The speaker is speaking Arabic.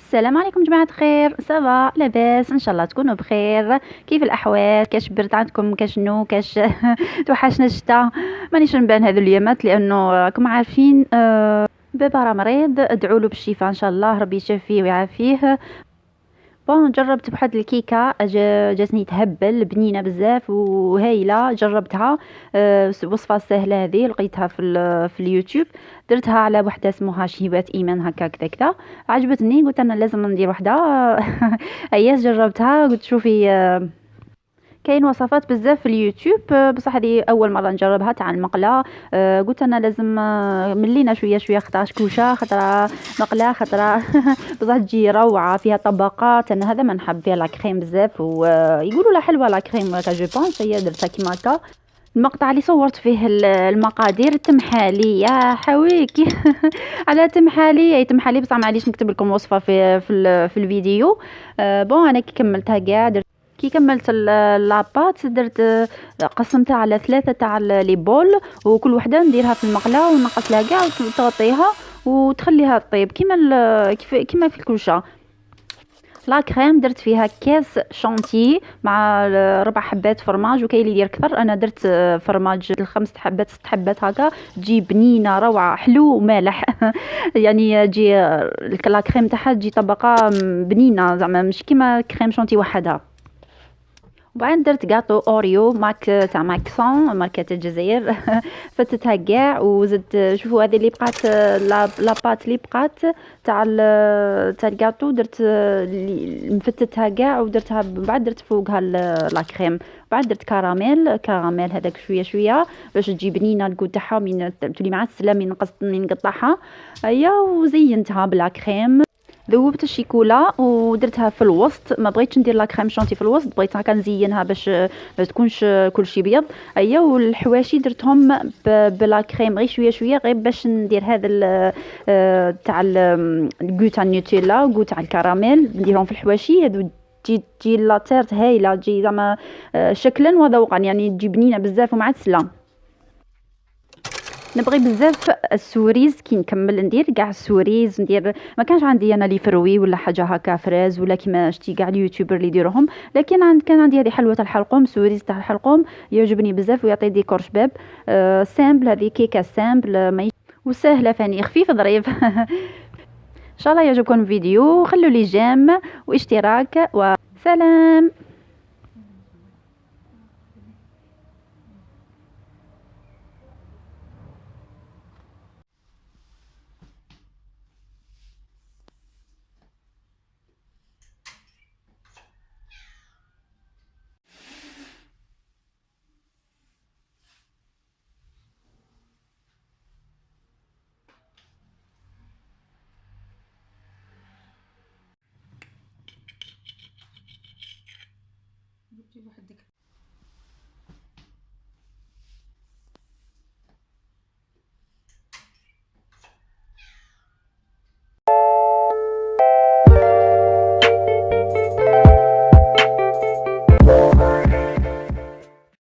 السلام عليكم جماعة الخير، سافا لاباس ان شاء الله تكونوا بخير. كيف الاحوال؟ كاش برد عندكم؟ كاشنو كاش توحشنا الشتا. مانيش نبان هذو اليامات لانه راكم عارفين بابا راه مريض، ادعوا له بالشفاء ان شاء الله، ربي يشفيه ويعافيه. بون جربت بواحد الكيكه جاتني تهبل بنينه بزاف وهايله، جربتها. وصفه سهله هذه لقيتها في اليوتيوب. درتها على وحده اسمها شهيبات ايمان، هكا كذا كذا. عجبتني، قلت انا لازم ندير وحده. ايا جربتها، قلت شوفي كاين وصفات بزاف في اليوتيوب. بصح هذه اول مره نجربها تاع المقله. قلت انا لازم ملينا شويه شويه، خطره شكوشه خطره مقله خطره. بصح تجي روعه فيها طبقات، انا هذا ما نحب فيها لا كريم بزاف، ويقولوا لا حلوه لا كريم هكا. جو بونس هي درتها كيما هكا. المقطع اللي صورت فيه المقادير تمحالي يا حويكي. على تمحالي اي تمحالي، بصح معليش نكتب لكم وصفه في الفيديو. بون انا كي كملتها كاع كي كملت لاباط درت، قسمتها على ثلاثة تاع لي بول، وكل وحده نديرها في المقله ونقص لها كاع وتغطيها وتخليها طيب كيما كيما في الكلشه. لا كريم درت فيها كاس شانتي مع 4 حبات فرماج، وكاين اللي يدير اكثر، انا درت فرماج 5 حبات 6 حبات هكا. تجي بنينه روعه، حلو ومالح. يعني تجي لا كريم تاعها تجي طبقه بنينه، زعما مش كيما كريم شانتي وحدها. وبعدين درت كاطو اوريو مارك تاع ماكسون، ماركة الجزائر. فتتها كاع وزدت، شوفوا هذه اللي بقات، لاباط اللي بقات تاع الكاطو، درت مفتتها كاع ودرتها. بعد درت فوقها لا كريم. بعد درت كراميل هذاك شويه شويه باش تجي بنينه الكو تاعها من تولي معسله من نقطعها. هيا وزينتها بلا كريم. ذوبت الشيكولا ودرتها في الوسط، ما بغيتش ندير لا كريم شونتي في الوسط، بغيت هكا نزينها باش ما تكونش كلشي بيض. ايا والحواشي درتهم بلا كريم غير شويه شويه، غير باش ندير هذا تاع الكو تاع النوتيلا وكو تاع الكراميل نديرهم في الحواشي هذو. تجي لا تيرت هايله، تجي زعما شكلا وذوقا، يعني تجي بنينه بزاف ومعسله. نبغي بزاف السوريز، كي نكمل ندير كاع السوريز ندير. ما كانش عندي انا لي فروي ولا حاجه هكا فريز ولا كيما شتي كاع اليوتيوبر اللي يديروهم، لكن كان عندي هذه حلوه تاع الحلقوم، سوريز تاع الحلقوم يعجبني بزاف ويعطي ديكور شباب. سامبل هذه كيكه سامبل ما وسهله فاني خفيف ظريف. ان شاء الله يعجبكم الفيديو، خلوا لي جيم واشتراك وسلام.